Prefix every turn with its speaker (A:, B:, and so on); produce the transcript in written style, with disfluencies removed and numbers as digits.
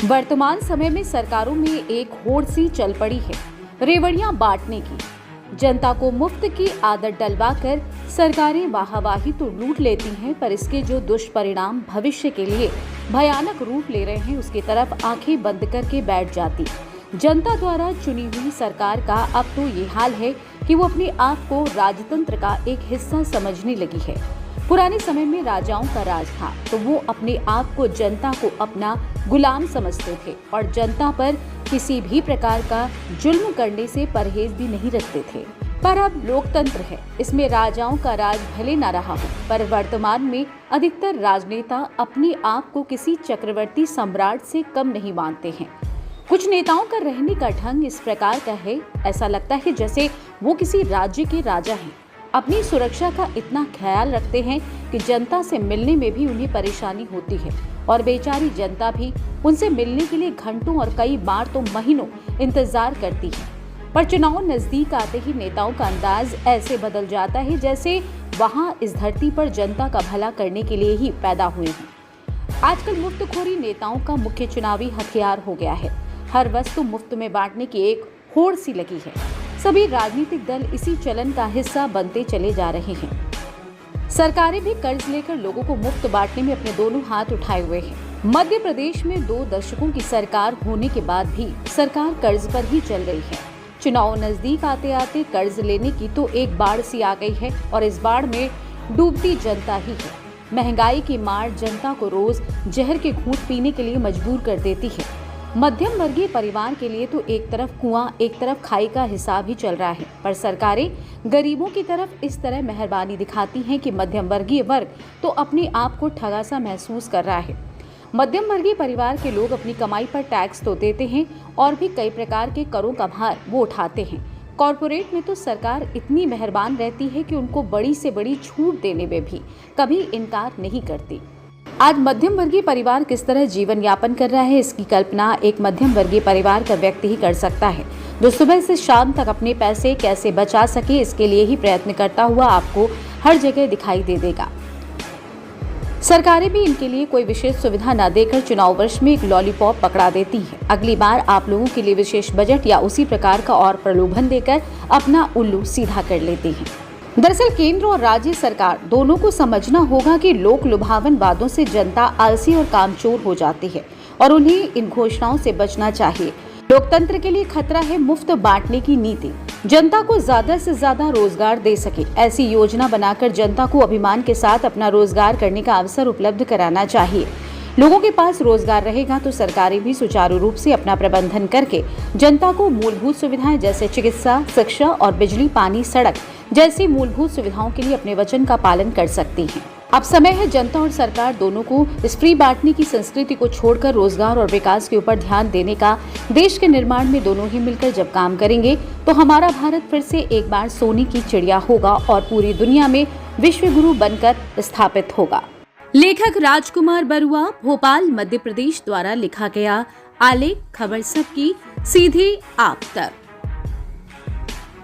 A: वर्तमान समय में सरकारों में एक होड़ सी चल पड़ी है रेवड़ियां बांटने की। जनता को मुफ्त की आदत डलवाकर सरकारें वाहवाही तो लूट लेती हैं, पर इसके जो दुष्परिणाम भविष्य के लिए भयानक रूप ले रहे हैं उसकी तरफ आंखें बंद करके बैठ जाती। जनता द्वारा चुनी हुई सरकार का अब तो ये हाल है कि वो अपने आप को राजतंत्र का एक हिस्सा समझने लगी है। पुराने समय में राजाओं का राज था तो वो अपने आप को जनता को अपना गुलाम समझते थे और जनता पर किसी भी प्रकार का जुल्म करने से परहेज भी नहीं रखते थे। पर अब लोकतंत्र है, इसमें राजाओं का राज भले न रहा हो, पर वर्तमान में अधिकतर राजनेता अपने आप को किसी चक्रवर्ती सम्राट से कम नहीं मानते हैं। कुछ नेताओं का रहने का ढंग इस प्रकार का है, ऐसा लगता है जैसे वो किसी राज्य के राजा हैं। अपनी सुरक्षा का इतना ख्याल रखते हैं कि जनता से मिलने में भी उन्हें परेशानी होती है और बेचारी जनता भी उनसे मिलने के लिए घंटों और कई बार तो महीनों इंतजार करती है। पर चुनाव नजदीक आते ही नेताओं का अंदाज ऐसे बदल जाता है जैसे वहां इस धरती पर जनता का भला करने के लिए ही पैदा हुए हैं। आजकल मुफ्तखोरी नेताओं का मुख्य चुनावी हथियार हो गया है। हर वस्तु मुफ्त में बांटने की एक होड़ सी लगी है। सभी राजनीतिक दल इसी चलन का हिस्सा बनते चले जा रहे हैं। सरकारें भी कर्ज लेकर लोगों को मुफ्त बांटने में अपने दोनों हाथ उठाए हुए हैं। मध्य प्रदेश में 2 दशकों की सरकार होने के बाद भी सरकार कर्ज पर ही चल रही है। चुनाव नजदीक आते आते कर्ज लेने की तो एक बाढ़ सी आ गई है और इस बाढ़ में डूबती जनता ही है। महंगाई की मार जनता को रोज जहर के घूंट पीने के लिए मजबूर कर देती है। मध्यम वर्गीय परिवार के लिए तो एक तरफ कुआं एक तरफ खाई का हिसाब ही चल रहा है, पर सरकारें गरीबों की तरफ इस तरह मेहरबानी दिखाती हैं कि मध्यम वर्गीय वर्ग तो अपने आप को ठगा सा महसूस कर रहा है। मध्यम वर्गीय परिवार के लोग अपनी कमाई पर टैक्स तो देते हैं और भी कई प्रकार के करों का भार वो उठाते हैं। कॉरपोरेट में तो सरकार इतनी मेहरबान रहती है कि उनको बड़ी से बड़ी छूट देने में भी कभी इनकार नहीं करती। आज मध्यम वर्गीय परिवार किस तरह जीवन यापन कर रहा है, इसकी कल्पना एक मध्यम वर्गीय परिवार का व्यक्ति ही कर सकता है, जो सुबह से शाम तक अपने पैसे कैसे बचा सके इसके लिए ही प्रयत्न करता हुआ आपको हर जगह दिखाई दे देगा। सरकारें भी इनके लिए कोई विशेष सुविधा न देकर चुनाव वर्ष में एक लॉलीपॉप पकड़ा देती है। अगली बार आप लोगों के लिए विशेष बजट या उसी प्रकार का और प्रलोभन देकर अपना उल्लू सीधा कर लेते हैं। दरअसल केंद्र और राज्य सरकार दोनों को समझना होगा कि लोक लुभावन वादों से जनता आलसी और कामचोर हो जाती है और उन्हें इन घोषणाओं से बचना चाहिए। लोकतंत्र के लिए खतरा है मुफ्त बांटने की नीति। जनता को ज्यादा से ज्यादा रोजगार दे सके ऐसी योजना बनाकर जनता को अभिमान के साथ अपना रोजगार करने का अवसर उपलब्ध कराना चाहिए। लोगों के पास रोजगार रहेगा तो सरकारें भी सुचारू रूप से अपना प्रबंधन करके जनता को मूलभूत सुविधाएं जैसे चिकित्सा, शिक्षा और बिजली, पानी, सड़क जैसी मूलभूत सुविधाओं के लिए अपने वचन का पालन कर सकती हैं। अब समय है जनता और सरकार दोनों को इस फ्री बांटने की संस्कृति को छोड़कर रोजगार और विकास के ऊपर ध्यान देने का। देश के निर्माण में दोनों ही मिलकर जब काम करेंगे तो हमारा भारत फिर से एक बार सोने की चिड़िया होगा और पूरी दुनिया में विश्व गुरु बनकर स्थापित होगा। लेखक राजकुमार बरुआ, भोपाल, मध्य प्रदेश द्वारा लिखा गया आलेख। खबर सबकी, सीधे आप तक।